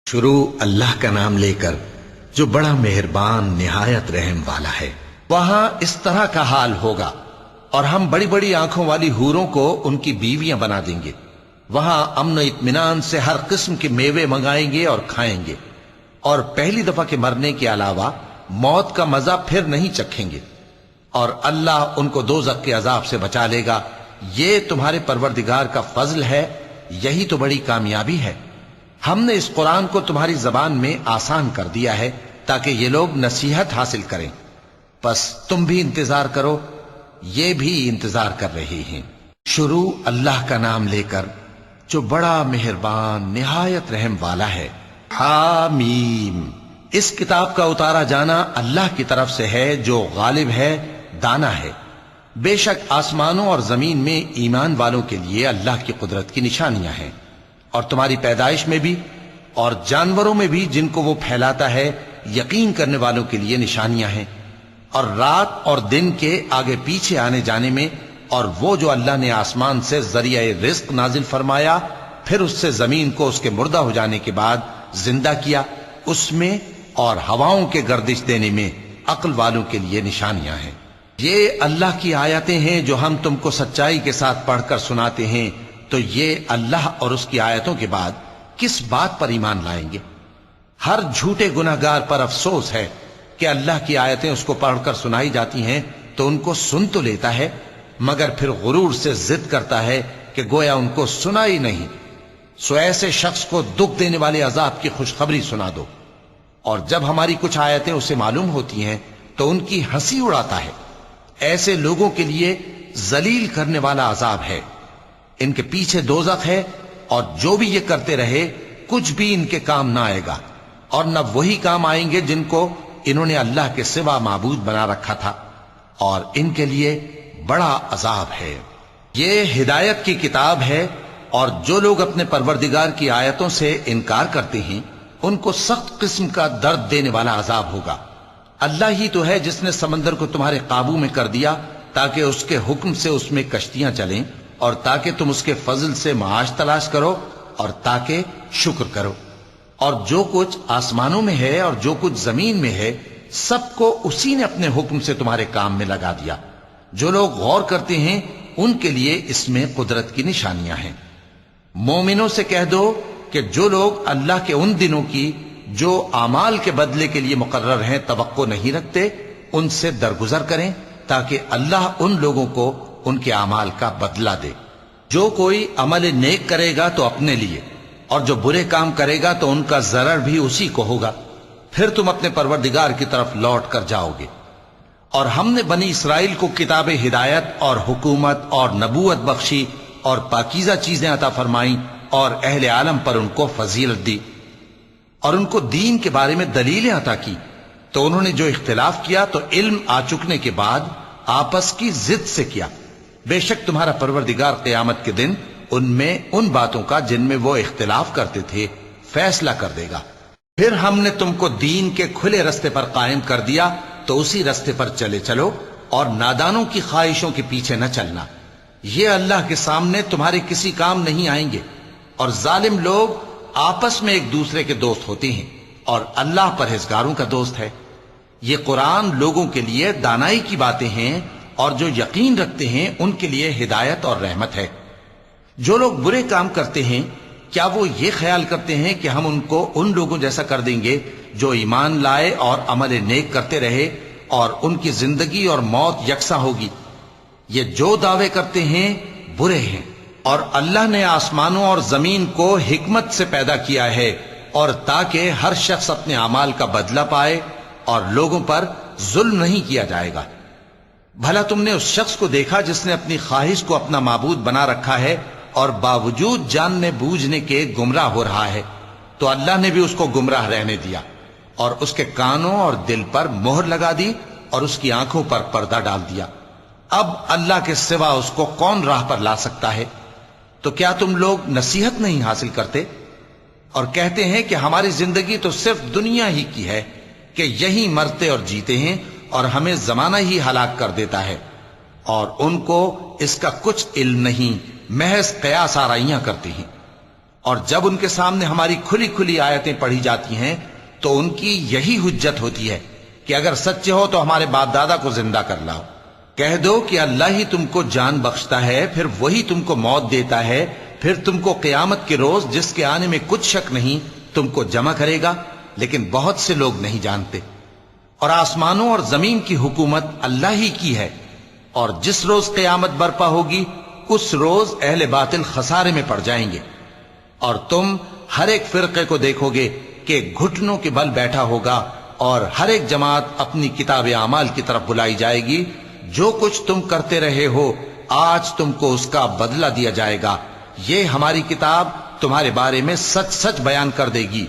شروع اللہ کا نام لے کر جو بڑا مہربان نہایت رحم والا ہے۔ وہاں اس طرح کا حال ہوگا اور ہم بڑی بڑی آنکھوں والی حوروں کو ان کی بیویاں بنا دیں گے۔ وہاں امن و اطمینان سے ہر قسم کے میوے منگائیں گے اور کھائیں گے، اور پہلی دفعہ کے مرنے کے علاوہ موت کا مزہ پھر نہیں چکھیں گے، اور اللہ ان کو دوزخ کے عذاب سے بچا لے گا۔ یہ تمہارے پروردگار کا فضل ہے، یہی تو بڑی کامیابی ہے۔ ہم نے اس قرآن کو تمہاری زبان میں آسان کر دیا ہے تاکہ یہ لوگ نصیحت حاصل کریں، پس تم بھی انتظار کرو، یہ بھی انتظار کر رہے ہیں۔ شروع اللہ کا نام لے کر جو بڑا مہربان نہایت رحم والا ہے۔ حامیم، اس کتاب کا اتارا جانا اللہ کی طرف سے ہے جو غالب ہے، دانا ہے۔ بے شک آسمانوں اور زمین میں ایمان والوں کے لیے اللہ کی قدرت کی نشانیاں ہیں، اور تمہاری پیدائش میں بھی اور جانوروں میں بھی جن کو وہ پھیلاتا ہے یقین کرنے والوں کے لیے نشانیاں ہیں، اور رات اور دن کے آگے پیچھے آنے جانے میں، اور وہ جو اللہ نے آسمان سے ذریعہ رزق نازل فرمایا پھر اس سے زمین کو اس کے مردہ ہو جانے کے بعد زندہ کیا، اس میں اور ہواؤں کے گردش دینے میں عقل والوں کے لیے نشانیاں ہیں۔ یہ اللہ کی آیتیں ہیں جو ہم تم کو سچائی کے ساتھ پڑھ کر سناتے ہیں، تو یہ اللہ اور اس کی آیتوں کے بعد کس بات پر ایمان لائیں گے؟ ہر جھوٹے گناہگار پر افسوس ہے کہ اللہ کی آیتیں اس کو پڑھ کر سنائی جاتی ہیں تو ان کو سن تو لیتا ہے، مگر پھر غرور سے ضد کرتا ہے کہ گویا ان کو سنا ہی نہیں۔ سو ایسے شخص کو دکھ دینے والے عذاب کی خوشخبری سنا دو، اور جب ہماری کچھ آیتیں اسے معلوم ہوتی ہیں تو ان کی ہنسی اڑاتا ہے۔ ایسے لوگوں کے لیے ذلیل کرنے والا عذاب ہے، ان کے پیچھے دوزخ ہے، اور جو بھی یہ کرتے رہے کچھ بھی ان کے کام نہ آئے گا، اور نہ وہی کام آئیں گے جن کو انہوں نے اللہ کے سوا معبود بنا رکھا تھا، اور ان کے لیے بڑا عذاب ہے۔ یہ ہدایت کی کتاب ہے، اور جو لوگ اپنے پروردگار کی آیتوں سے انکار کرتے ہیں ان کو سخت قسم کا درد دینے والا عذاب ہوگا۔ اللہ ہی تو ہے جس نے سمندر کو تمہارے قابو میں کر دیا تاکہ اس کے حکم سے اس میں کشتیاں چلیں، اور تاکہ تم اس کے فضل سے معاش تلاش کرو، اور تاکہ شکر کرو۔ اور جو کچھ آسمانوں میں ہے اور جو کچھ زمین میں ہے سب کو اسی نے اپنے حکم سے تمہارے کام میں لگا دیا۔ جو لوگ غور کرتے ہیں ان کے لیے اس میں قدرت کی نشانیاں ہیں۔ مومنوں سے کہہ دو کہ جو لوگ اللہ کے ان دنوں کی جو اعمال کے بدلے کے لیے مقرر ہیں توقع نہیں رکھتے، ان سے درگزر کریں تاکہ اللہ ان لوگوں کو ان کے اعمال کا بدلہ دے۔ جو کوئی عمل نیک کرے گا تو اپنے لیے، اور جو برے کام کرے گا تو ان کا ضرر بھی اسی کو ہوگا، پھر تم اپنے پروردگار کی طرف لوٹ کر جاؤ گے۔ اور ہم نے بنی اسرائیل کو کتاب ہدایت اور حکومت اور نبوت بخشی اور پاکیزہ چیزیں عطا فرمائیں، اور اہل عالم پر ان کو فضیلت دی، اور ان کو دین کے بارے میں دلیلیں عطا کی، تو انہوں نے جو اختلاف کیا تو علم آ چکنے کے بعد آپس کی ضد سے کیا۔ بے شک تمہارا پروردگار قیامت کے دن ان میں ان باتوں کا جن میں وہ اختلاف کرتے تھے فیصلہ کر دے گا۔ پھر ہم نے تم کو دین کے کھلے رستے پر قائم کر دیا، تو اسی رستے پر چلے چلو، اور نادانوں کی خواہشوں کے پیچھے نہ چلنا، یہ اللہ کے سامنے تمہارے کسی کام نہیں آئیں گے۔ اور ظالم لوگ آپس میں ایک دوسرے کے دوست ہوتے ہیں، اور اللہ پرہیزگاروں کا دوست ہے۔ یہ قرآن لوگوں کے لیے دانائی کی باتیں ہیں، اور جو یقین رکھتے ہیں ان کے لیے ہدایت اور رحمت ہے۔ جو لوگ برے کام کرتے ہیں کیا وہ یہ خیال کرتے ہیں کہ ہم ان کو ان لوگوں جیسا کر دیں گے جو ایمان لائے اور عمل نیک کرتے رہے، اور ان کی زندگی اور موت یکساں ہوگی؟ یہ جو دعوے کرتے ہیں برے ہیں۔ اور اللہ نے آسمانوں اور زمین کو حکمت سے پیدا کیا ہے، اور تاکہ ہر شخص اپنے اعمال کا بدلہ پائے، اور لوگوں پر ظلم نہیں کیا جائے گا۔ بھلا تم نے اس شخص کو دیکھا جس نے اپنی خواہش کو اپنا معبود بنا رکھا ہے اور باوجود جاننے بوجھنے کے گمراہ ہو رہا ہے؟ تو اللہ نے بھی اس کو گمراہ رہنے دیا، اور اس کے کانوں اور دل پر مہر لگا دی، اور اس کی آنکھوں پر پردہ ڈال دیا۔ اب اللہ کے سوا اس کو کون راہ پر لا سکتا ہے؟ تو کیا تم لوگ نصیحت نہیں حاصل کرتے؟ اور کہتے ہیں کہ ہماری زندگی تو صرف دنیا ہی کی ہے، کہ یہی مرتے اور جیتے ہیں، اور ہمیں زمانہ ہی ہلاک کر دیتا ہے، اور ان کو اس کا کچھ علم نہیں، محض قیاس آرائیاں کرتے ہیں۔ اور جب ان کے سامنے ہماری کھلی کھلی آیتیں پڑھی جاتی ہیں تو ان کی یہی حجت ہوتی ہے کہ اگر سچے ہو تو ہمارے باپ دادا کو زندہ کر لاؤ۔ کہہ دو کہ اللہ ہی تم کو جان بخشتا ہے، پھر وہی تم کو موت دیتا ہے، پھر تم کو قیامت کے روز جس کے آنے میں کچھ شک نہیں تم کو جمع کرے گا، لیکن بہت سے لوگ نہیں جانتے۔ اور آسمانوں اور زمین کی حکومت اللہ ہی کی ہے، اور جس روز قیامت برپا ہوگی اس روز اہل باطل خسارے میں پڑ جائیں گے، اور تم ہر ایک فرقے کو دیکھو گے کہ گھٹنوں کے بل بیٹھا ہوگا، اور ہر ایک جماعت اپنی کتاب اعمال کی طرف بلائی جائے گی۔ جو کچھ تم کرتے رہے ہو آج تم کو اس کا بدلہ دیا جائے گا، یہ ہماری کتاب تمہارے بارے میں سچ سچ بیان کر دے گی۔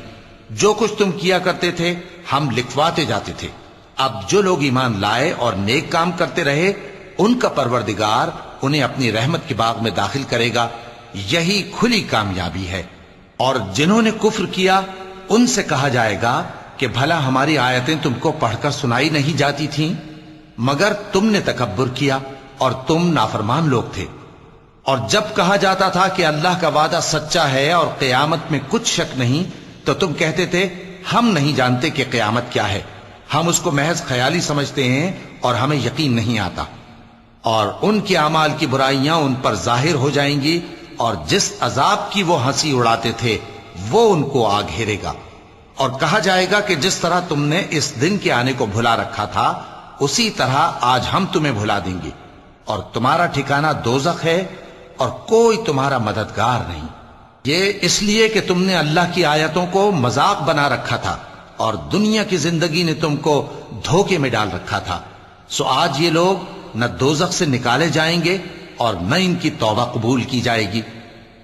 جو کچھ تم کیا کرتے تھے ہم لکھواتے جاتے تھے۔ اب جو لوگ ایمان لائے اور نیک کام کرتے رہے ان کا پروردگار انہیں اپنی رحمت کے باغ میں داخل کرے گا، یہی کھلی کامیابی ہے۔ اور جنہوں نے کفر کیا ان سے کہا جائے گا کہ بھلا ہماری آیتیں تم کو پڑھ کر سنائی نہیں جاتی تھیں؟ مگر تم نے تکبر کیا اور تم نافرمان لوگ تھے۔ اور جب کہا جاتا تھا کہ اللہ کا وعدہ سچا ہے اور قیامت میں کچھ شک نہیں تو تم کہتے تھے ہم نہیں جانتے کہ قیامت کیا ہے، ہم اس کو محض خیالی سمجھتے ہیں اور ہمیں یقین نہیں آتا۔ اور ان کے اعمال کی برائیاں ان پر ظاہر ہو جائیں گی، اور جس عذاب کی وہ ہنسی اڑاتے تھے وہ ان کو آ گھیرے گا۔ اور کہا جائے گا کہ جس طرح تم نے اس دن کے آنے کو بھلا رکھا تھا اسی طرح آج ہم تمہیں بھلا دیں گے، اور تمہارا ٹھکانہ دوزخ ہے اور کوئی تمہارا مددگار نہیں۔ یہ اس لیے کہ تم نے اللہ کی آیتوں کو مذاق بنا رکھا تھا اور دنیا کی زندگی نے تم کو دھوکے میں ڈال رکھا تھا، سو آج یہ لوگ نہ دوزخ سے نکالے جائیں گے اور نہ ان کی توبہ قبول کی جائے گی۔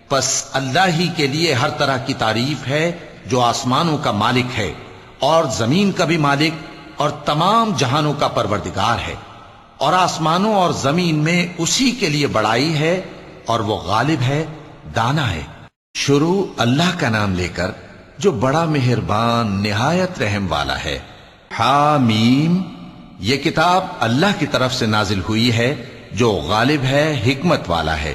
پس اللہ ہی کے لیے ہر طرح کی تعریف ہے جو آسمانوں کا مالک ہے اور زمین کا بھی مالک اور تمام جہانوں کا پروردگار ہے، اور آسمانوں اور زمین میں اسی کے لیے بڑائی ہے اور وہ غالب ہے، دانا ہے۔ شروع اللہ کا نام لے کر جو بڑا مہربان نہایت رحم والا ہے۔ حامیم، یہ کتاب اللہ کی طرف سے نازل ہوئی ہے جو غالب ہے، حکمت والا ہے۔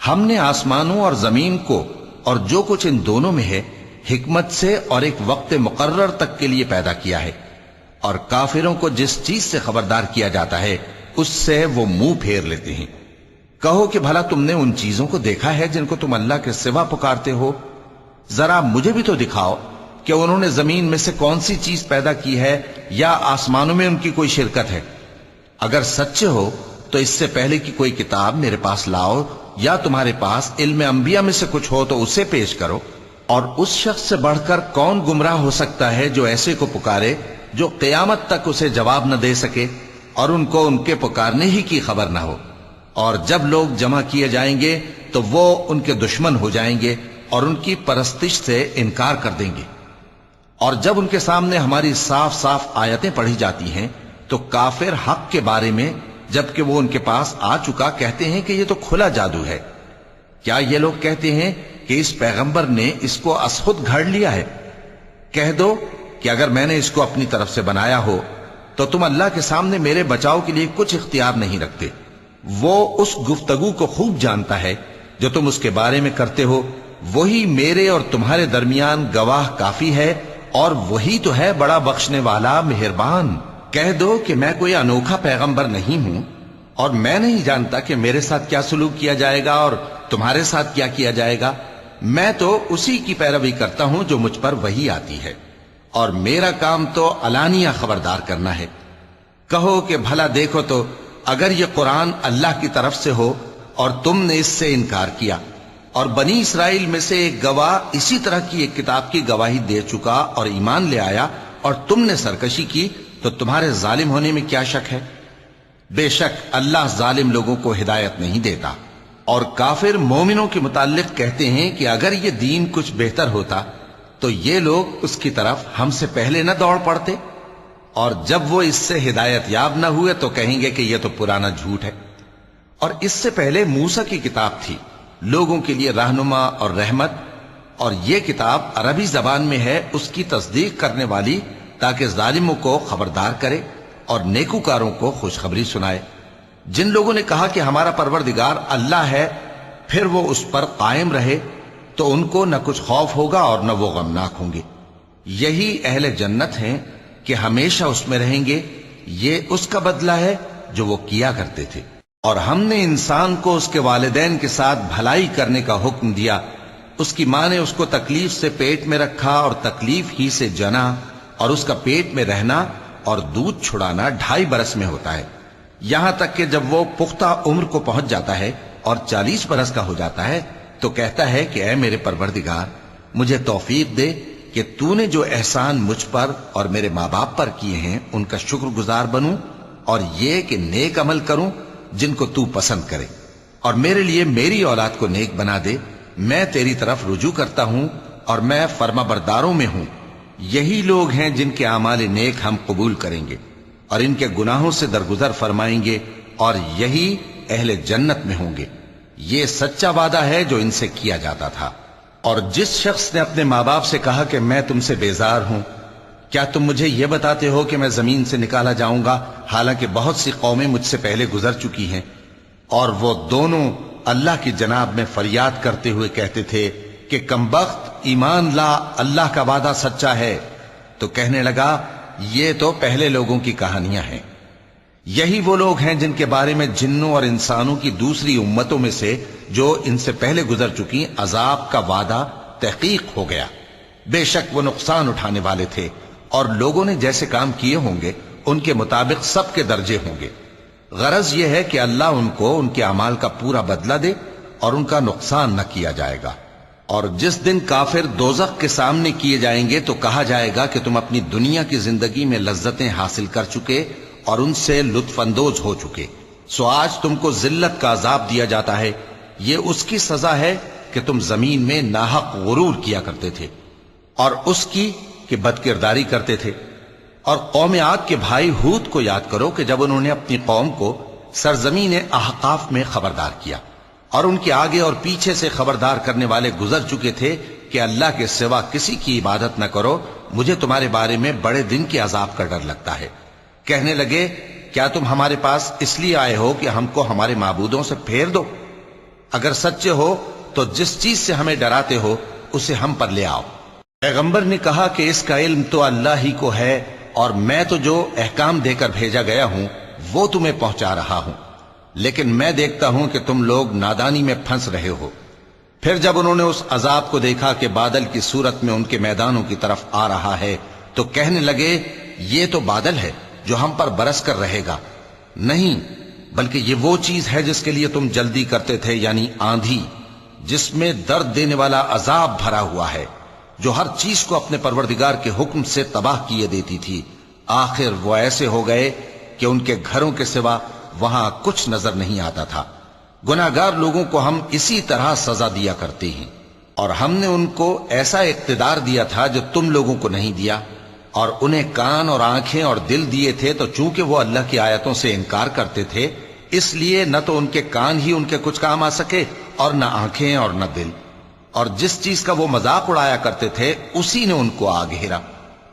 ہم نے آسمانوں اور زمین کو اور جو کچھ ان دونوں میں ہے حکمت سے اور ایک وقت مقرر تک کے لیے پیدا کیا ہے، اور کافروں کو جس چیز سے خبردار کیا جاتا ہے اس سے وہ منہ پھیر لیتے ہیں۔ کہو کہ بھلا تم نے ان چیزوں کو دیکھا ہے جن کو تم اللہ کے سوا پکارتے ہو؟ ذرا مجھے بھی تو دکھاؤ کہ انہوں نے زمین میں سے کون سی چیز پیدا کی ہے یا آسمانوں میں ان کی کوئی شرکت ہے؟ اگر سچے ہو تو اس سے پہلے کی کوئی کتاب میرے پاس لاؤ، یا تمہارے پاس علم انبیاء میں سے کچھ ہو تو اسے پیش کرو۔ اور اس شخص سے بڑھ کر کون گمراہ ہو سکتا ہے جو ایسے کو پکارے جو قیامت تک اسے جواب نہ دے سکے اور ان کو ان کے پکارنے ہی کی خبر نہ ہو۔ اور جب لوگ جمع کیے جائیں گے تو وہ ان کے دشمن ہو جائیں گے اور ان کی پرستش سے انکار کر دیں گے۔ اور جب ان کے سامنے ہماری صاف صاف آیتیں پڑھی جاتی ہیں تو کافر حق کے بارے میں جبکہ وہ ان کے پاس آ چکا کہتے ہیں کہ یہ تو کھلا جادو ہے۔ کیا یہ لوگ کہتے ہیں کہ اس پیغمبر نے اس کو ازخود گھڑ لیا ہے؟ کہہ دو کہ اگر میں نے اس کو اپنی طرف سے بنایا ہو تو تم اللہ کے سامنے میرے بچاؤ کے لیے کچھ اختیار نہیں رکھتے۔ وہ اس گفتگو کو خوب جانتا ہے جو تم اس کے بارے میں کرتے ہو، وہی میرے اور تمہارے درمیان گواہ کافی ہے، اور وہی تو ہے بڑا بخشنے والا مہربان۔ کہہ دو کہ میں کوئی انوکھا پیغمبر نہیں ہوں اور میں نہیں جانتا کہ میرے ساتھ کیا سلوک کیا جائے گا اور تمہارے ساتھ کیا کیا جائے گا۔ میں تو اسی کی پیروی کرتا ہوں جو مجھ پر وحی آتی ہے، اور میرا کام تو علانیہ خبردار کرنا ہے۔ کہو کہ بھلا دیکھو تو اگر یہ قرآن اللہ کی طرف سے ہو اور تم نے اس سے انکار کیا، اور بنی اسرائیل میں سے ایک گواہ اسی طرح کی ایک کتاب کی گواہی دے چکا اور ایمان لے آیا اور تم نے سرکشی کی، تو تمہارے ظالم ہونے میں کیا شک ہے؟ بے شک اللہ ظالم لوگوں کو ہدایت نہیں دیتا۔ اور کافر مومنوں کے متعلق کہتے ہیں کہ اگر یہ دین کچھ بہتر ہوتا تو یہ لوگ اس کی طرف ہم سے پہلے نہ دوڑ پڑتے، اور جب وہ اس سے ہدایت یاب نہ ہوئے تو کہیں گے کہ یہ تو پرانا جھوٹ ہے۔ اور اس سے پہلے موسیٰ کی کتاب تھی، لوگوں کے لیے رہنما اور رحمت، اور یہ کتاب عربی زبان میں ہے اس کی تصدیق کرنے والی، تاکہ ظالموں کو خبردار کرے اور نیکوکاروں کو خوشخبری سنائے۔ جن لوگوں نے کہا کہ ہمارا پروردگار اللہ ہے، پھر وہ اس پر قائم رہے، تو ان کو نہ کچھ خوف ہوگا اور نہ وہ غمناک ہوں گے۔ یہی اہل جنت ہیں کہ ہمیشہ اس میں رہیں گے، یہ اس کا بدلہ ہے جو وہ کیا کرتے تھے۔ اور ہم نے انسان کو اس کے والدین کے ساتھ بھلائی کرنے کا حکم دیا۔ اس کی ماں نے اس کو تکلیف سے پیٹ میں رکھا اور تکلیف ہی سے جنا، اور اس کا پیٹ میں رہنا اور دودھ چھڑانا 2.5 برس میں ہوتا ہے، یہاں تک کہ جب وہ پختہ عمر کو پہنچ جاتا ہے اور 40 برس کا ہو جاتا ہے تو کہتا ہے کہ اے میرے پروردگار، مجھے توفیق دے کہ تو نے جو احسان مجھ پر اور میرے ماں باپ پر کیے ہیں ان کا شکر گزار بنوں، اور یہ کہ نیک عمل کروں جن کو تو پسند کرے، اور میرے لیے میری اولاد کو نیک بنا دے۔ میں تیری طرف رجوع کرتا ہوں اور میں فرما برداروں میں ہوں۔ یہی لوگ ہیں جن کے اعمال نیک ہم قبول کریں گے اور ان کے گناہوں سے درگزر فرمائیں گے، اور یہی اہل جنت میں ہوں گے۔ یہ سچا وعدہ ہے جو ان سے کیا جاتا تھا۔ اور جس شخص نے اپنے ماں باپ سے کہا کہ میں تم سے بیزار ہوں، کیا تم مجھے یہ بتاتے ہو کہ میں زمین سے نکالا جاؤں گا، حالانکہ بہت سی قومیں مجھ سے پہلے گزر چکی ہیں؟ اور وہ دونوں اللہ کی جناب میں فریاد کرتے ہوئے کہتے تھے کہ کمبخت، ایمان لا، اللہ کا وعدہ سچا ہے۔ تو کہنے لگا یہ تو پہلے لوگوں کی کہانیاں ہیں۔ یہی وہ لوگ ہیں جن کے بارے میں جنوں اور انسانوں کی دوسری امتوں میں سے جو ان سے پہلے گزر چکی عذاب کا وعدہ تحقیق ہو گیا۔ بے شک وہ نقصان اٹھانے والے تھے، اور لوگوں نے جیسے کام کیے ہوں گے ان کے مطابق سب کے درجے ہوں گے۔ غرض یہ ہے کہ اللہ ان کو ان کے اعمال کا پورا بدلہ دے اور ان کا نقصان نہ کیا جائے گا۔ اور جس دن کافر دوزخ کے سامنے کیے جائیں گے تو کہا جائے گا کہ تم اپنی دنیا کی زندگی میں لذتیں حاصل کر چکے اور ان سے لطف اندوز ہو چکے، سو آج تم کو ذلت کا عذاب دیا جاتا ہے۔ یہ اس کی سزا ہے کہ تم زمین میں ناحق غرور کیا کرتے تھے، اور اس کی کہ بد کرداری کرتے تھے۔ اور قوم عاد کے بھائی ہود کو یاد کرو کہ جب انہوں نے اپنی قوم کو سرزمین احقاف میں خبردار کیا، اور ان کے آگے اور پیچھے سے خبردار کرنے والے گزر چکے تھے کہ اللہ کے سوا کسی کی عبادت نہ کرو، مجھے تمہارے بارے میں بڑے دن کے عذاب کا ڈر لگتا ہے۔ کہنے لگے کیا تم ہمارے پاس اس لیے آئے ہو کہ ہم کو ہمارے معبودوں سے پھیر دو؟ اگر سچے ہو تو جس چیز سے ہمیں ڈراتے ہو اسے ہم پر لے آؤ۔ پیغمبر نے کہا کہ اس کا علم تو اللہ ہی کو ہے، اور میں تو جو احکام دے کر بھیجا گیا ہوں وہ تمہیں پہنچا رہا ہوں، لیکن میں دیکھتا ہوں کہ تم لوگ نادانی میں پھنس رہے ہو۔ پھر جب انہوں نے اس عذاب کو دیکھا کہ بادل کی صورت میں ان کے میدانوں کی طرف آ رہا ہے تو کہنے لگے یہ تو بادل ہے جو ہم پر برس کر رہے گا۔ نہیں، بلکہ یہ وہ چیز ہے جس کے لیے تم جلدی کرتے تھے، یعنی آندھی، جس میں درد دینے والا عذاب بھرا ہوا ہے، جو ہر چیز کو اپنے پروردگار کے حکم سے تباہ کیے دیتی تھی۔ آخر وہ ایسے ہو گئے کہ ان کے گھروں کے سوا وہاں کچھ نظر نہیں آتا تھا۔ گناہگار لوگوں کو ہم اسی طرح سزا دیا کرتے ہیں، اور ہم نے ان کو ایسا اقتدار دیا تھا جو تم لوگوں کو نہیں دیا، اور انہیں کان اور آنکھیں اور دل دیے تھے، تو چونکہ وہ اللہ کی آیتوں سے انکار کرتے تھے اس لیے نہ تو ان کے کان ہی ان کے کچھ کام آ سکے اور نہ آنکھیں اور نہ دل، اور جس چیز کا وہ مذاق اڑایا کرتے تھے اسی نے ان کو آ گھیرا۔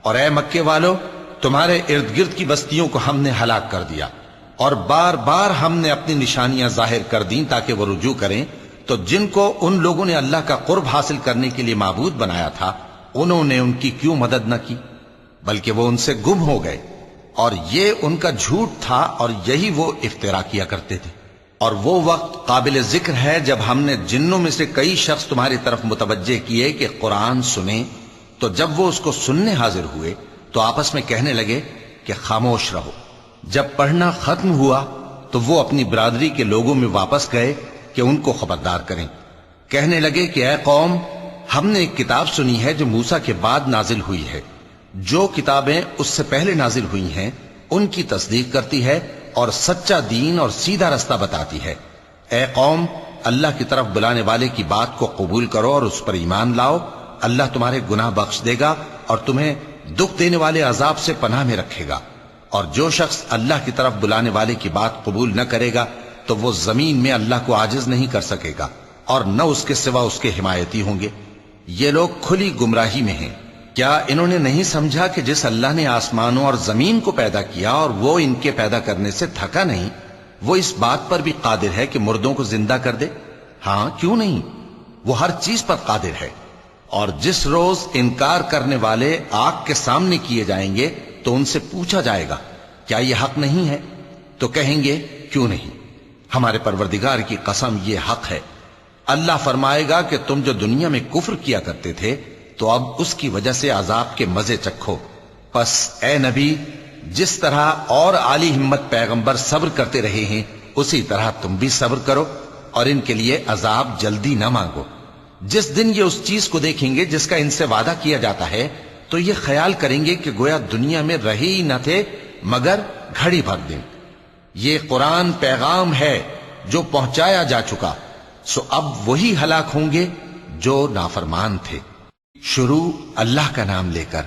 اور اے مکے والو، تمہارے ارد گرد کی بستیوں کو ہم نے ہلاک کر دیا، اور بار بار ہم نے اپنی نشانیاں ظاہر کر دیں تاکہ وہ رجوع کریں، تو جن کو ان لوگوں نے اللہ کا قرب حاصل کرنے کے لیے معبود بنایا تھا انہوں نے ان کی کیوں مدد نہ کی، بلکہ وہ ان سے گم ہو گئے، اور یہ ان کا جھوٹ تھا اور یہی وہ افترا کیا کرتے تھے۔ اور وہ وقت قابل ذکر ہے جب ہم نے جنوں میں سے کئی شخص تمہاری طرف متوجہ کیے کہ قرآن سنیں، تو جب وہ اس کو سننے حاضر ہوئے تو آپس میں کہنے لگے کہ خاموش رہو۔ جب پڑھنا ختم ہوا تو وہ اپنی برادری کے لوگوں میں واپس گئے کہ ان کو خبردار کریں۔ کہنے لگے کہ اے قوم، ہم نے ایک کتاب سنی ہے جو موسیٰ کے بعد نازل ہوئی ہے، جو کتابیں اس سے پہلے نازل ہوئی ہیں ان کی تصدیق کرتی ہے اور سچا دین اور سیدھا رستہ بتاتی ہے۔ اے قوم، اللہ کی طرف بلانے والے کی بات کو قبول کرو اور اس پر ایمان لاؤ، اللہ تمہارے گناہ بخش دے گا اور تمہیں دکھ دینے والے عذاب سے پناہ میں رکھے گا۔ اور جو شخص اللہ کی طرف بلانے والے کی بات قبول نہ کرے گا تو وہ زمین میں اللہ کو عاجز نہیں کر سکے گا، اور نہ اس کے سوا اس کے حمایتی ہوں گے۔ یہ لوگ کھلی گمراہی میں ہیں۔ کیا انہوں نے نہیں سمجھا کہ جس اللہ نے آسمانوں اور زمین کو پیدا کیا اور وہ ان کے پیدا کرنے سے تھکا نہیں، وہ اس بات پر بھی قادر ہے کہ مردوں کو زندہ کر دے؟ ہاں، کیوں نہیں؟ وہ ہر چیز پر قادر ہے۔ اور جس روز انکار کرنے والے آگ کے سامنے کیے جائیں گے تو ان سے پوچھا جائے گا کیا یہ حق نہیں ہے؟ تو کہیں گے کیوں نہیں، ہمارے پروردگار کی قسم یہ حق ہے۔ اللہ فرمائے گا کہ تم جو دنیا میں کفر کیا کرتے تھے تو اب اس کی وجہ سے عذاب کے مزے چکھو۔ پس اے نبی، جس طرح اور عالی ہمت پیغمبر صبر کرتے رہے ہیں اسی طرح تم بھی صبر کرو، اور ان کے لیے عذاب جلدی نہ مانگو۔ جس دن یہ اس چیز کو دیکھیں گے جس کا ان سے وعدہ کیا جاتا ہے تو یہ خیال کریں گے کہ گویا دنیا میں رہے ہی نہ تھے مگر گھڑی بھر دن۔ یہ قرآن پیغام ہے جو پہنچایا جا چکا، سو اب وہی ہلاک ہوں گے جو نافرمان تھے۔ شروع اللہ کا نام لے کر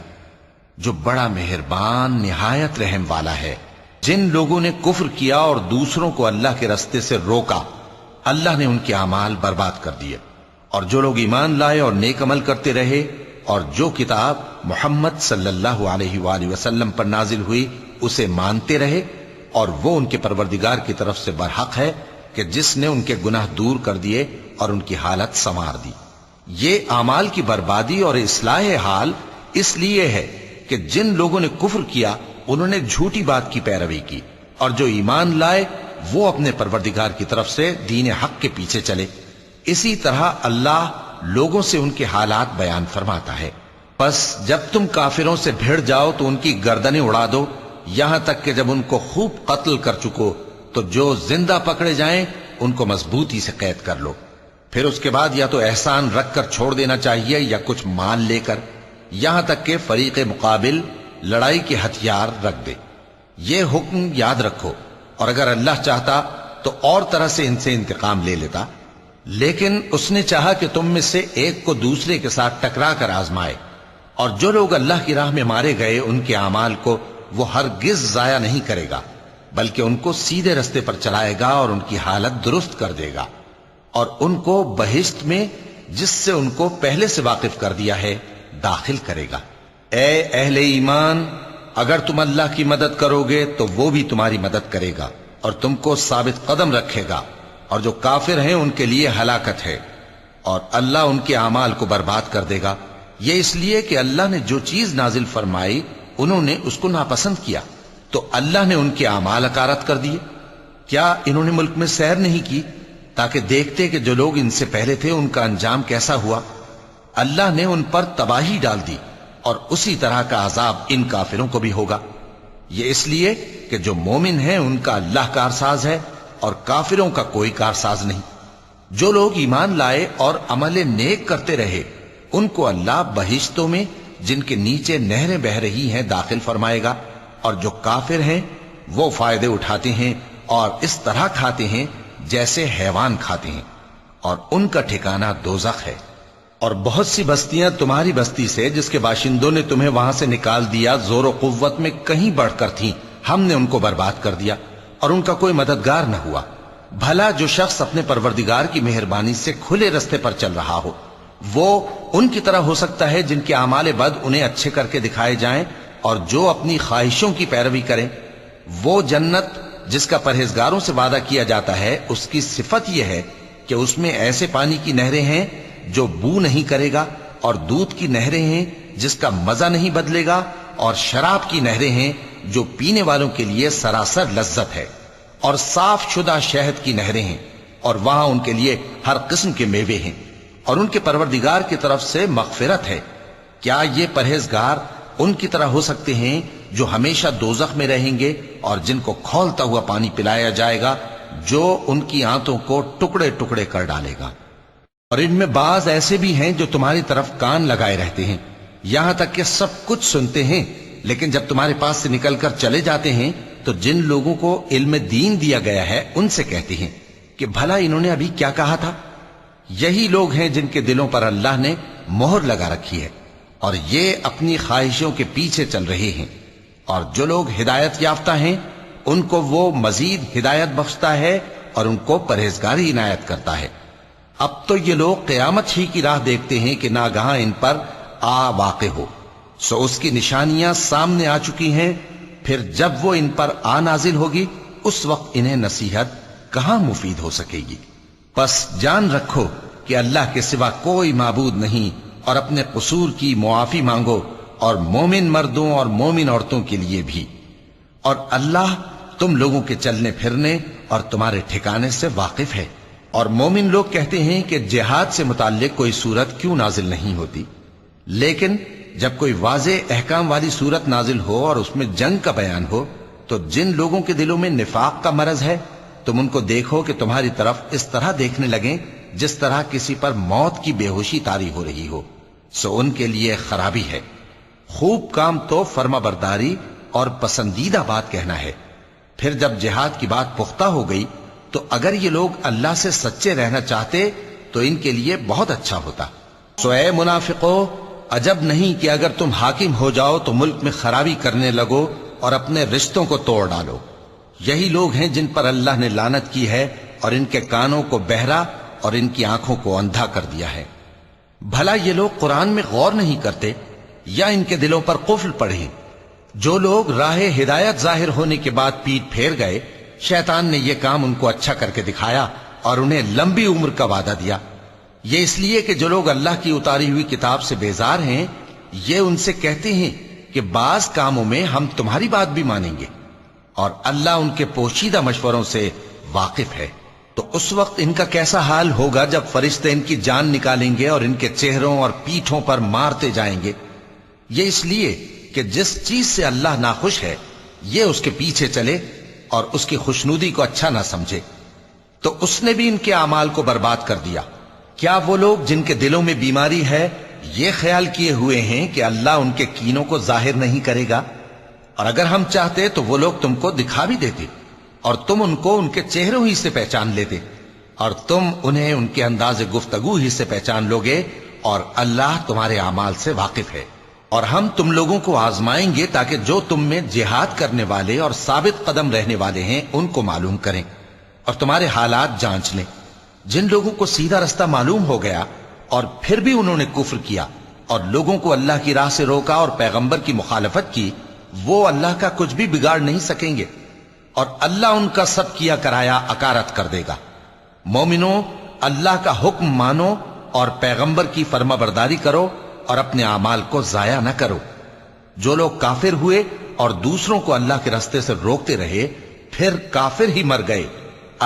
جو بڑا مہربان نہایت رحم والا ہے۔ جن لوگوں نے کفر کیا اور دوسروں کو اللہ کے رستے سے روکا، اللہ نے ان کے اعمال برباد کر دیے، اور جو لوگ ایمان لائے اور نیک عمل کرتے رہے اور جو کتاب محمد صلی اللہ علیہ وآلہ وسلم پر نازل ہوئی اسے مانتے رہے، اور وہ ان کے پروردگار کی طرف سے برحق ہے کہ جس نے ان کے گناہ دور کر دیے اور ان کی حالت سنوار دی۔ یہ اعمال کی بربادی اور اصلاح حال اس لیے ہے کہ جن لوگوں نے کفر کیا انہوں نے جھوٹی بات کی پیروی کی، اور جو ایمان لائے وہ اپنے پروردگار کی طرف سے دین حق کے پیچھے چلے۔ اسی طرح اللہ لوگوں سے ان کے حالات بیان فرماتا ہے۔ پس جب تم کافروں سے بھیڑ جاؤ تو ان کی گردنیں اڑا دو، یہاں تک کہ جب ان کو خوب قتل کر چکو تو جو زندہ پکڑے جائیں ان کو مضبوطی سے قید کر لو۔ پھر اس کے بعد یا تو احسان رکھ کر چھوڑ دینا چاہیے یا کچھ مال لے کر، یہاں تک کہ فریق مقابل لڑائی کے ہتھیار رکھ دے۔ یہ حکم یاد رکھو، اور اگر اللہ چاہتا تو اور طرح سے ان سے انتقام لے لیتا، لیکن اس نے چاہا کہ تم میں سے ایک کو دوسرے کے ساتھ ٹکرا کر آزمائے۔ اور جو لوگ اللہ کی راہ میں مارے گئے ان کے اعمال کو وہ ہرگز ضائع نہیں کرے گا، بلکہ ان کو سیدھے رستے پر چلائے گا اور ان کی حالت درست کر دے گا، اور ان کو بہشت میں جس سے ان کو پہلے سے واقف کر دیا ہے داخل کرے گا۔ اے اہل ایمان، اگر تم اللہ کی مدد کرو گے تو وہ بھی تمہاری مدد کرے گا اور تم کو ثابت قدم رکھے گا، اور جو کافر ہیں ان کے لیے ہلاکت ہے، اور اللہ ان کے اعمال کو برباد کر دے گا۔ یہ اس لیے کہ اللہ نے جو چیز نازل فرمائی انہوں نے اس کو ناپسند کیا، تو اللہ نے ان کے اعمال اکارت کر دیے۔ کیا انہوں نے ملک میں سیر نہیں کی تاکہ دیکھتے کہ جو لوگ ان سے پہلے تھے ان کا انجام کیسا ہوا؟ اللہ نے ان پر تباہی ڈال دی، اور اسی طرح کا عذاب ان کافروں کو بھی ہوگا۔ یہ اس لیے کہ جو مومن ہیں ان کا اللہ کارساز ہے اور کافروں کا کوئی کارساز نہیں۔ جو لوگ ایمان لائے اور عمل نیک کرتے رہے ان کو اللہ بہشتوں میں جن کے نیچے نہریں بہ رہی ہیں داخل فرمائے گا، اور جو کافر ہیں وہ فائدے اٹھاتے ہیں اور اس طرح کھاتے ہیں جیسے حیوان کھاتے ہیں، اور ان کا ٹھکانہ دوزخ ہے۔ اور بہت سی بستیاں تمہاری بستی سے جس کے باشندوں نے تمہیں وہاں سے نکال دیا زور و قوت میں کہیں بڑھ کر تھیں، ہم نے ان کو برباد کر دیا اور ان کا کوئی مددگار نہ ہوا۔ بھلا جو شخص اپنے پروردگار کی مہربانی سے کھلے رستے پر چل رہا ہو وہ ان کی طرح ہو سکتا ہے جن کے اعمال بد انہیں اچھے کر کے دکھائے جائیں، اور جو اپنی خواہشوں کی پیروی کریں۔ وہ جنت جس کا پرہیزگاروں سے وعدہ کیا جاتا ہے اس کی صفت یہ ہے کہ اس میں ایسے پانی کی نہریں ہیں جو بو نہیں کرے گا، اور دودھ کی نہریں ہیں جس کا مزہ نہیں بدلے گا، اور شراب کی نہریں ہیں جو پینے والوں کے لیے سراسر لذت ہے، اور صاف شدہ شہد کی نہریں ہیں، اور وہاں ان کے لیے ہر قسم کے میوے ہیں، اور ان کے پروردگار کی طرف سے مغفرت ہے۔ کیا یہ پرہیزگار ان کی طرح ہو سکتے ہیں جو ہمیشہ دوزخ میں رہیں گے اور جن کو کھولتا ہوا پانی پلایا جائے گا جو ان کی آنتوں کو ٹکڑے ٹکڑے کر ڈالے گا؟ اور ان میں بعض ایسے بھی ہیں جو تمہاری طرف کان لگائے رہتے ہیں، یہاں تک کہ سب کچھ سنتے ہیں، لیکن جب تمہارے پاس سے نکل کر چلے جاتے ہیں تو جن لوگوں کو علم دین دیا گیا ہے ان سے کہتے ہیں کہ بھلا انہوں نے ابھی کیا کہا تھا؟ یہی لوگ ہیں جن کے دلوں پر اللہ نے مہر لگا رکھی ہے، اور یہ اپنی خواہشوں کے پیچھے چل رہے ہیں۔ اور جو لوگ ہدایت یافتہ ہیں ان کو وہ مزید ہدایت بخشتا ہے اور ان کو پرہیزگاری عنایت کرتا ہے۔ اب تو یہ لوگ قیامت ہی کی راہ دیکھتے ہیں کہ ناگہاں ان پر آ واقع ہو، سو اس کی نشانیاں سامنے آ چکی ہیں، پھر جب وہ ان پر آ نازل ہوگی اس وقت انہیں نصیحت کہاں مفید ہو سکے گی۔ پس جان رکھو کہ اللہ کے سوا کوئی معبود نہیں اور اپنے قصور کی معافی مانگو، اور مومن مردوں اور مومن عورتوں کے لیے بھی، اور اللہ تم لوگوں کے چلنے پھرنے اور تمہارے ٹھکانے سے واقف ہے۔ اور مومن لوگ کہتے ہیں کہ جہاد سے متعلق کوئی صورت کیوں نازل نہیں ہوتی، لیکن جب کوئی واضح احکام والی صورت نازل ہو اور اس میں جنگ کا بیان ہو تو جن لوگوں کے دلوں میں نفاق کا مرض ہے تم ان کو دیکھو کہ تمہاری طرف اس طرح دیکھنے لگیں جس طرح کسی پر موت کی بے ہوشی طاری ہو رہی ہو، سو ان کے لیے خرابی ہے۔ خوب کام تو فرما برداری اور پسندیدہ بات کہنا ہے۔ پھر جب جہاد کی بات پختہ ہو گئی تو اگر یہ لوگ اللہ سے سچے رہنا چاہتے تو ان کے لیے بہت اچھا ہوتا۔ سو اے منافقو، عجب نہیں کہ اگر تم حاکم ہو جاؤ تو ملک میں خرابی کرنے لگو اور اپنے رشتوں کو توڑ ڈالو۔ یہی لوگ ہیں جن پر اللہ نے لعنت کی ہے اور ان کے کانوں کو بہرا اور ان کی آنکھوں کو اندھا کر دیا ہے۔ بھلا یہ لوگ قرآن میں غور نہیں کرتے یا ان کے دلوں پر قفل پڑے؟ جو لوگ راہ ہدایت ظاہر ہونے کے بعد پیٹ پھیر گئے، شیطان نے یہ کام ان کو اچھا کر کے دکھایا اور انہیں لمبی عمر کا وعدہ دیا۔ یہ اس لیے کہ جو لوگ اللہ کی اتاری ہوئی کتاب سے بیزار ہیں یہ ان سے کہتے ہیں کہ بعض کاموں میں ہم تمہاری بات بھی مانیں گے، اور اللہ ان کے پوشیدہ مشوروں سے واقف ہے۔ تو اس وقت ان کا کیسا حال ہوگا جب فرشتے ان کی جان نکالیں گے اور ان کے چہروں اور پیٹھوں پر مارتے جائیں گے۔ یہ اس لیے کہ جس چیز سے اللہ ناخوش ہے یہ اس کے پیچھے چلے اور اس کی خوشنودی کو اچھا نہ سمجھے، تو اس نے بھی ان کے اعمال کو برباد کر دیا۔ کیا وہ لوگ جن کے دلوں میں بیماری ہے یہ خیال کیے ہوئے ہیں کہ اللہ ان کے کینوں کو ظاہر نہیں کرے گا؟ اور اگر ہم چاہتے تو وہ لوگ تم کو دکھا بھی دیتے اور تم ان کو ان کے چہروں ہی سے پہچان لیتے، اور تم انہیں ان کے انداز گفتگو ہی سے پہچان لوگے، اور اللہ تمہارے اعمال سے واقف ہے۔ اور ہم تم لوگوں کو آزمائیں گے تاکہ جو تم میں جہاد کرنے والے اور ثابت قدم رہنے والے ہیں ان کو معلوم کریں اور تمہارے حالات جانچ لیں۔ جن لوگوں کو سیدھا رستہ معلوم ہو گیا اور پھر بھی انہوں نے کفر کیا اور لوگوں کو اللہ کی راہ سے روکا اور پیغمبر کی مخالفت کی، وہ اللہ کا کچھ بھی بگاڑ نہیں سکیں گے، اور اللہ ان کا سب کیا کرایا اکارت کر دے گا۔ مومنوں، اللہ کا حکم مانو اور پیغمبر کی فرما برداری کرو اور اپنے اعمال کو ضائع نہ کرو۔ جو لوگ کافر ہوئے اور دوسروں کو اللہ کے راستے سے روکتے رہے پھر کافر ہی مر گئے،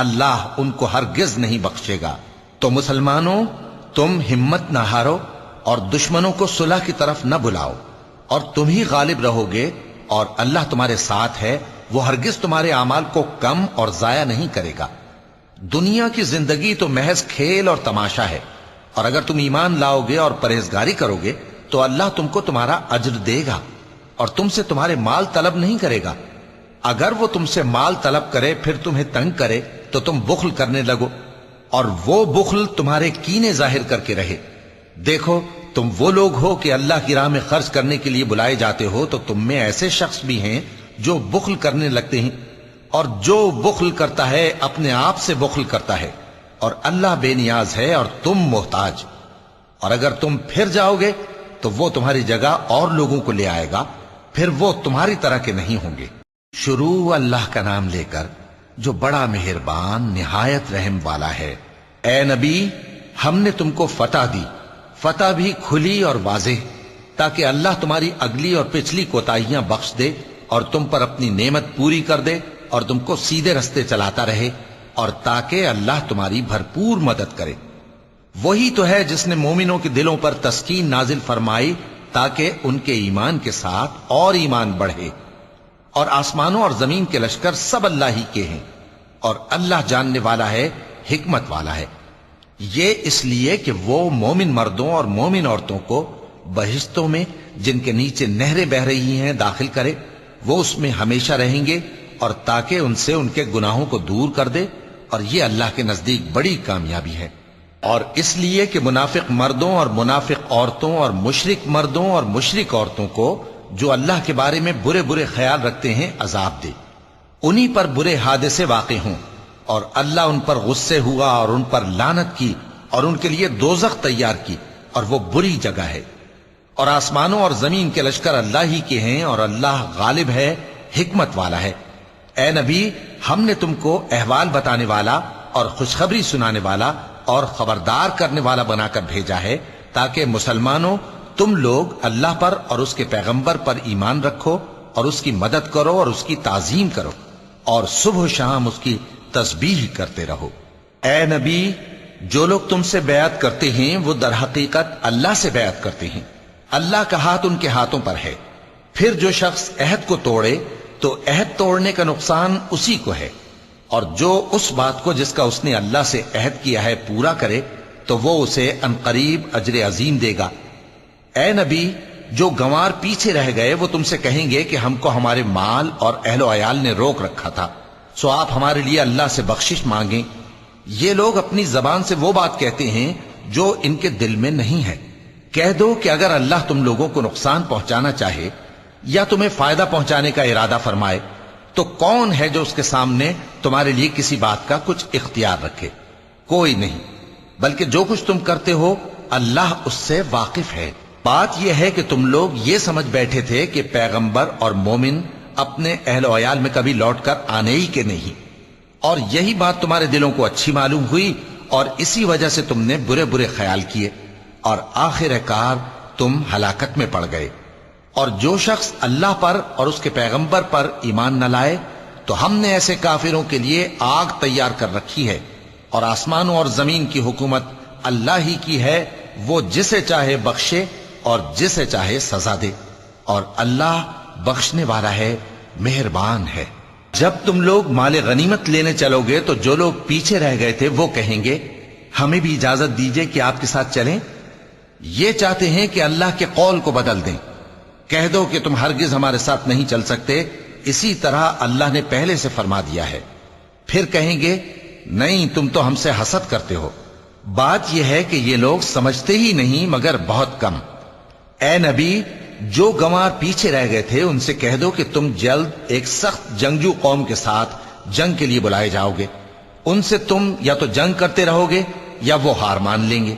اللہ ان کو ہرگز نہیں بخشے گا۔ تو مسلمانوں، تم ہمت نہ ہارو اور دشمنوں کو صلح کی طرف نہ بلاؤ، اور تم ہی غالب رہو گے، اور اللہ تمہارے ساتھ ہے، وہ ہرگز تمہارے اعمال کو کم اور ضائع نہیں کرے گا۔ دنیا کی زندگی تو محض کھیل اور تماشا ہے، اور اگر تم ایمان لاؤ گے اور پرہیزگاری کرو گے تو اللہ تم کو تمہارا اجر دے گا اور تم سے تمہارے مال طلب نہیں کرے گا۔ اگر وہ تم سے مال طلب کرے پھر تمہیں تنگ کرے تو تم بخل کرنے لگو، اور وہ بخل تمہارے کینے ظاہر کر کے رہے۔ دیکھو، تم وہ لوگ ہو کہ اللہ کی راہ میں خرچ کرنے کے لیے بلائے جاتے ہو، تو تم میں ایسے شخص بھی ہیں جو بخل کرنے لگتے ہیں، اور جو بخل کرتا ہے اپنے آپ سے بخل کرتا ہے، اور اللہ بے نیاز ہے اور تم محتاج۔ اور اگر تم پھر جاؤ گے تو وہ تمہاری جگہ اور لوگوں کو لے آئے گا، پھر وہ تمہاری طرح کے نہیں ہوں گے۔ شروع اللہ کا نام لے کر جو بڑا مہربان نہایت رحم والا ہے۔ اے نبی، ہم نے تم کو فتح دی، فتح بھی کھلی اور واضح، تاکہ اللہ تمہاری اگلی اور پچھلی کوتاہیاں بخش دے اور تم پر اپنی نعمت پوری کر دے اور تم کو سیدھے رستے چلاتا رہے، اور تاکہ اللہ تمہاری بھرپور مدد کرے۔ وہی تو ہے جس نے مومنوں کے دلوں پر تسکین نازل فرمائی تاکہ ان کے ایمان کے ساتھ اور ایمان بڑھے۔ اور آسمانوں اور زمین کے لشکر سب اللہ ہی کے ہیں، اور اللہ جاننے والا ہے، حکمت والا ہے۔ یہ اس لیے کہ وہ مومن مردوں اور مومن عورتوں کو بہشتوں میں جن کے نیچے نہریں بہ رہی ہیں داخل کرے، وہ اس میں ہمیشہ رہیں گے، اور تاکہ ان سے ان کے گناہوں کو دور کر دے، اور یہ اللہ کے نزدیک بڑی کامیابی ہے۔ اور اس لیے کہ منافق مردوں اور منافق عورتوں اور مشرک مردوں اور مشرک عورتوں کو جو اللہ کے بارے میں برے برے خیال رکھتے ہیں عذاب دے، انہی پر برے حادثے واقع ہوں، اور اللہ ان پر غصے ہوا اور ان پر لعنت کی اور ان کے لیے دوزخ تیار کی، اور وہ بری جگہ ہے۔ اور آسمانوں اور زمین کے لشکر اللہ ہی کے ہیں، اور اللہ غالب ہے، حکمت والا ہے۔ اے نبی، ہم نے تم کو احوال بتانے والا اور خوشخبری سنانے والا اور خبردار کرنے والا بنا کر بھیجا ہے تاکہ مسلمانوں تم لوگ اللہ پر اور اس کے پیغمبر پر ایمان رکھو اور اس کی مدد کرو اور اس کی تعظیم کرو اور صبح و شام اس کی تسبیح کرتے رہو۔ اے نبی، جو لوگ تم سے بیعت کرتے ہیں وہ در حقیقت اللہ سے بیعت کرتے ہیں، اللہ کا ہاتھ ان کے ہاتھوں پر ہے۔ پھر جو شخص عہد کو توڑے تو عہد توڑنے کا نقصان اسی کو ہے، اور جو اس بات کو جس کا اس نے اللہ سے عہد کیا ہے پورا کرے تو وہ اسے عنقریب اجر عظیم دے گا۔ اے نبی، جو گنوار پیچھے رہ گئے وہ تم سے کہیں گے کہ ہم کو ہمارے مال اور اہل و عیال نے روک رکھا تھا، سو آپ ہمارے لیے اللہ سے بخشش مانگیں۔ یہ لوگ اپنی زبان سے وہ بات کہتے ہیں جو ان کے دل میں نہیں ہے۔ کہہ دو کہ اگر اللہ تم لوگوں کو نقصان پہنچانا چاہے یا تمہیں فائدہ پہنچانے کا ارادہ فرمائے تو کون ہے جو اس کے سامنے تمہارے لیے کسی بات کا کچھ اختیار رکھے؟ کوئی نہیں، بلکہ جو کچھ تم کرتے ہو اللہ اس سے واقف ہے۔ بات یہ ہے کہ تم لوگ یہ سمجھ بیٹھے تھے کہ پیغمبر اور مومن اپنے اہل و عیال میں کبھی لوٹ کر آنے ہی کے نہیں، اور یہی بات تمہارے دلوں کو اچھی معلوم ہوئی اور اسی وجہ سے تم نے برے برے خیال کیے اور آخر کار تم ہلاکت میں پڑ گئے۔ اور جو شخص اللہ پر اور اس کے پیغمبر پر ایمان نہ لائے تو ہم نے ایسے کافروں کے لیے آگ تیار کر رکھی ہے، اور آسمانوں اور زمین کی حکومت اللہ ہی کی ہے، وہ جسے چاہے بخشے اور جسے چاہے سزا دے، اور اللہ بخشنے والا ہے، مہربان ہے۔ جب تم لوگ مال غنیمت لینے چلو گے تو جو لوگ پیچھے رہ گئے تھے وہ کہیں گے ہمیں بھی اجازت دیجئے کہ آپ کے ساتھ چلیں۔ یہ چاہتے ہیں کہ اللہ کے قول کو بدل دیں۔ کہہ دو کہ تم ہرگز ہمارے ساتھ نہیں چل سکتے، اسی طرح اللہ نے پہلے سے فرما دیا ہے۔ پھر کہیں گے نہیں، تم تو ہم سے حسد کرتے ہو۔ بات یہ ہے کہ یہ لوگ سمجھتے ہی نہیں مگر بہت کم۔ اے نبی، جو گنوار پیچھے رہ گئے تھے ان سے کہہ دو کہ تم جلد ایک سخت جنگجو قوم کے ساتھ جنگ کے لیے بلائے جاؤ گے، ان سے تم یا تو جنگ کرتے رہو گے یا وہ ہار مان لیں گے۔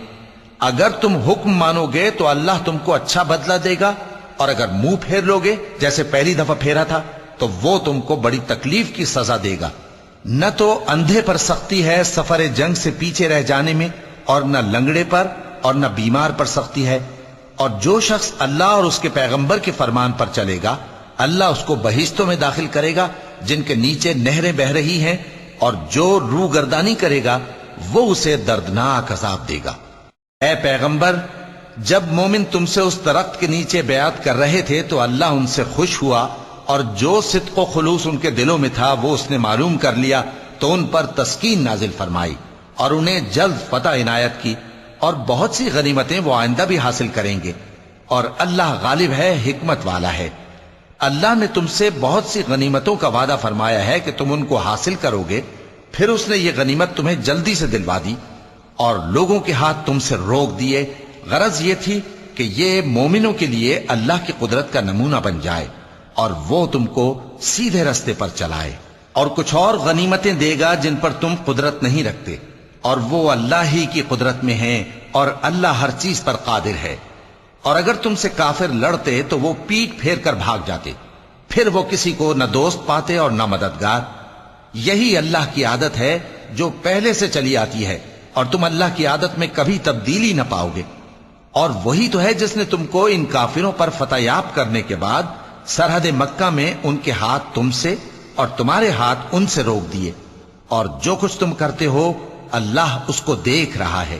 اگر تم حکم مانو گے تو اللہ تم کو اچھا بدلہ دے گا، اور اگر منہ پھیر لو گے جیسے پہلی دفعہ پھیرا تھا تو وہ تم کو بڑی تکلیف کی سزا دے گا۔ نہ تو اندھے پر سختی ہے سفر جنگ سے پیچھے رہ جانے میں، اور نہ لنگڑے پر اور نہ بیمار پر سختی ہے، اور جو شخص اللہ اور اس کے پیغمبر کے فرمان پر چلے گا اللہ اس کو بہشتوں میں داخل کرے گا جن کے نیچے نہریں بہ رہی ہیں، اور جو روگردانی کرے گا وہ اسے دردناک عذاب دے گا۔ اے پیغمبر، جب مومن تم سے اس درخت کے نیچے بیعت کر رہے تھے تو اللہ ان سے خوش ہوا، اور جو صدق و خلوص ان کے دلوں میں تھا وہ اس نے معلوم کر لیا تو ان پر تسکین نازل فرمائی اور انہیں جلد فتح عنایت کی، اور بہت سی غنیمتیں وہ آئندہ بھی حاصل کریں گے، اور اللہ غالب ہے، حکمت والا ہے۔ اللہ نے تم سے بہت سی غنیمتوں کا وعدہ فرمایا ہے کہ تم ان کو حاصل کرو گے، پھر اس نے یہ غنیمت تمہیں جلدی سے دلوا دی اور لوگوں کے ہاتھ تم سے روک دیے۔ غرض یہ تھی کہ یہ مومنوں کے لیے اللہ کی قدرت کا نمونہ بن جائے اور وہ تم کو سیدھے رستے پر چلائے، اور کچھ اور غنیمتیں دے گا جن پر تم قدرت نہیں رکھتے، اور وہ اللہ ہی کی قدرت میں ہیں، اور اللہ ہر چیز پر قادر ہے۔ اور اگر تم سے کافر لڑتے تو وہ پیٹ پھیر کر بھاگ جاتے، پھر وہ کسی کو نہ دوست پاتے اور نہ مددگار۔ یہی اللہ کی عادت ہے جو پہلے سے چلی آتی ہے، اور تم اللہ کی عادت میں کبھی تبدیلی نہ پاؤ گے۔ اور وہی تو ہے جس نے تم کو ان کافروں پر فتح یاب کرنے کے بعد سرحد مکہ میں ان کے ہاتھ تم سے اور تمہارے ہاتھ ان سے روک دیے، اور جو کچھ تم کرتے ہو اللہ اس کو دیکھ رہا ہے۔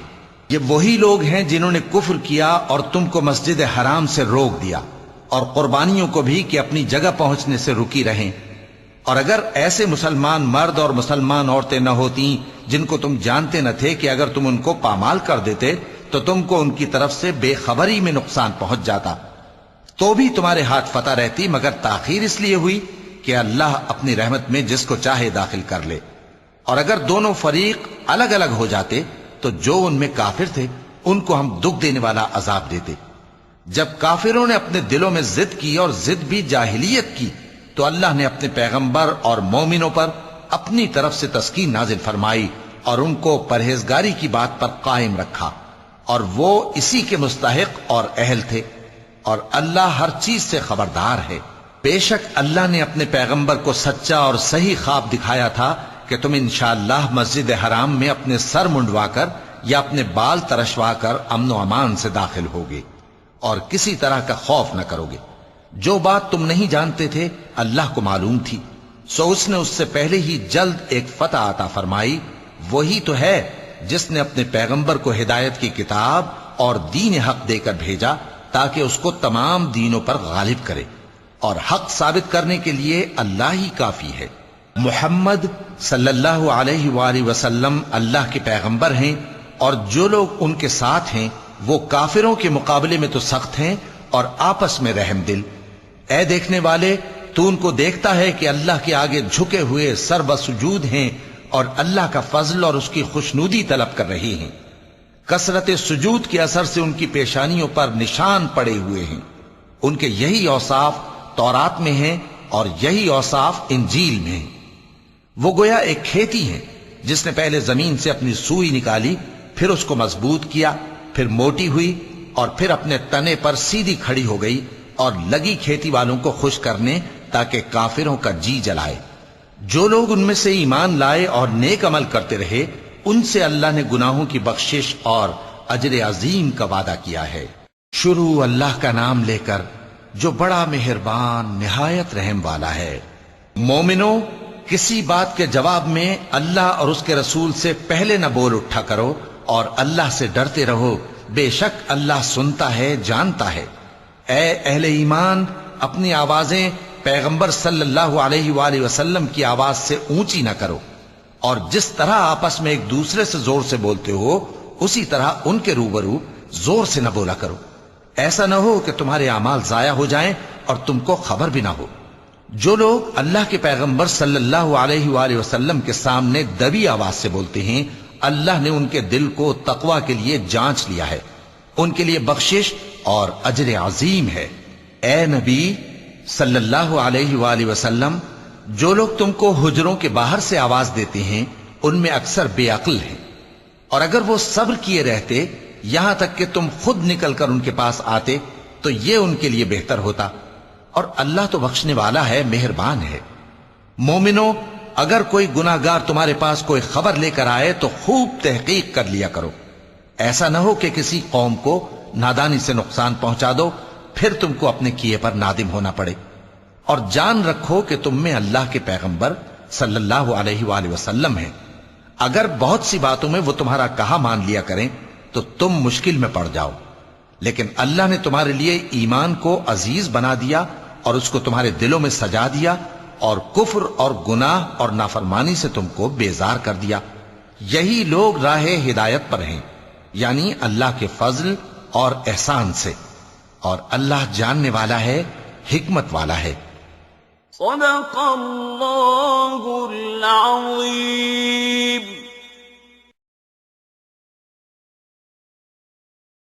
یہ وہی لوگ ہیں جنہوں نے کفر کیا اور تم کو مسجد حرام سے روک دیا، اور قربانیوں کو بھی کہ اپنی جگہ پہنچنے سے رکی رہیں۔ اور اگر ایسے مسلمان مرد اور مسلمان عورتیں نہ ہوتی جن کو تم جانتے نہ تھے کہ اگر تم ان کو پامال کر دیتے تو تم کو ان کی طرف سے بے خبری میں نقصان پہنچ جاتا، تو بھی تمہارے ہاتھ فتح رہتی، مگر تاخیر اس لیے ہوئی کہ اللہ اپنی رحمت میں جس کو چاہے داخل کر لے۔ اور اگر دونوں فریق الگ الگ ہو جاتے تو جو ان میں کافر تھے ان کو ہم دکھ دینے والا عذاب دیتے۔ جب کافروں نے اپنے دلوں میں ضد کی، اور ضد بھی جاہلیت کی، تو اللہ نے اپنے پیغمبر اور مومنوں پر اپنی طرف سے تسکین نازل فرمائی اور ان کو پرہیزگاری کی بات پر قائم رکھا، اور وہ اسی کے مستحق اور اہل تھے، اور اللہ ہر چیز سے خبردار ہے۔ بے شک اللہ نے اپنے پیغمبر کو سچا اور صحیح خواب دکھایا تھا کہ تم انشاءاللہ مسجد حرام میں اپنے سر منڈوا کر یا اپنے بال ترشوا کر امن و امان سے داخل ہوگے اور کسی طرح کا خوف نہ کرو گے۔ جو بات تم نہیں جانتے تھے اللہ کو معلوم تھی، سو اس نے اس سے پہلے ہی جلد ایک فتح عطا فرمائی۔ وہی تو ہے جس نے اپنے پیغمبر کو ہدایت کی کتاب اور دین حق دے کر بھیجا تاکہ اس کو تمام دینوں پر غالب کرے، اور حق ثابت کرنے کے لیے اللہ ہی کافی ہے۔ محمد صلی اللہ علیہ وآلہ وسلم اللہ کے پیغمبر ہیں، اور جو لوگ ان کے ساتھ ہیں وہ کافروں کے مقابلے میں تو سخت ہیں اور آپس میں رحم دل۔ اے دیکھنے والے، تو ان کو دیکھتا ہے کہ اللہ کے آگے جھکے ہوئے سر بسجود ہیں اور اللہ کا فضل اور اس کی خوشنودی طلب کر رہے ہیں۔ کثرت سجود کے اثر سے ان کی پیشانیوں پر نشان پڑے ہوئے ہیں۔ ان کے یہی اوصاف تورات میں ہیں اور یہی اوصاف انجیل میں ہیں۔ وہ گویا ایک کھیتی ہے جس نے پہلے زمین سے اپنی سوئی نکالی، پھر اس کو مضبوط کیا، پھر موٹی ہوئی اور پھر اپنے تنے پر سیدھی کھڑی ہو گئی، اور لگی کھیتی والوں کو خوش کرنے تاکہ کافروں کا جی جلائے۔ جو لوگ ان میں سے ایمان لائے اور نیک عمل کرتے رہے، ان سے اللہ نے گناہوں کی بخشش اور اجر عظیم کا وعدہ کیا ہے۔ شروع اللہ کا نام لے کر جو بڑا مہربان نہایت رحم والا ہے۔ مومنو، کسی بات کے جواب میں اللہ اور اس کے رسول سے پہلے نہ بول اٹھا کرو، اور اللہ سے ڈرتے رہو، بے شک اللہ سنتا ہے، جانتا ہے۔ اے اہل ایمان، اپنی آوازیں پیغمبر صلی اللہ علیہ وآلہ وسلم کی آواز سے اونچی نہ کرو، اور جس طرح آپس میں ایک دوسرے سے زور سے بولتے ہو اسی طرح ان کے روبرو زور سے نہ بولا کرو، ایسا نہ ہو کہ تمہارے اعمال ضائع ہو جائیں اور تم کو خبر بھی نہ ہو۔ جو لوگ اللہ کے پیغمبر صلی اللہ علیہ وآلہ وسلم کے سامنے دبی آواز سے بولتے ہیں، اللہ نے ان کے دل کو تقوی کے لیے جانچ لیا ہے، ان کے لیے بخشش اور اجر عظیم ہے۔ اے نبی صلی اللہ علیہ وآلہ وسلم، جو لوگ تم کو حجروں کے باہر سے آواز دیتے ہیں ان میں اکثر بے عقل ہیں، اور اگر وہ صبر کیے رہتے یہاں تک کہ تم خود نکل کر ان کے پاس آتے تو یہ ان کے لیے بہتر ہوتا، اور اللہ تو بخشنے والا ہے، مہربان ہے۔ مومنو، اگر کوئی گناہ گار تمہارے پاس کوئی خبر لے کر آئے تو خوب تحقیق کر لیا کرو، ایسا نہ ہو کہ کسی قوم کو نادانی سے نقصان پہنچا دو، پھر تم کو اپنے کیے پر نادم ہونا پڑے۔ اور جان رکھو کہ تم میں اللہ کے پیغمبر صلی اللہ علیہ وآلہ وسلم ہیں۔ اگر بہت سی باتوں میں وہ تمہارا کہا مان لیا کریں تو تم مشکل میں پڑ جاؤ، لیکن اللہ نے تمہارے لیے ایمان کو عزیز بنا دیا اور اس کو تمہارے دلوں میں سجا دیا، اور کفر اور گناہ اور نافرمانی سے تم کو بیزار کر دیا۔ یہی لوگ راہ ہدایت پر ہیں، یعنی اللہ کے فضل اور احسان سے، اور اللہ جاننے والا ہے، حکمت والا ہے۔ صدق اللہ العظیم۔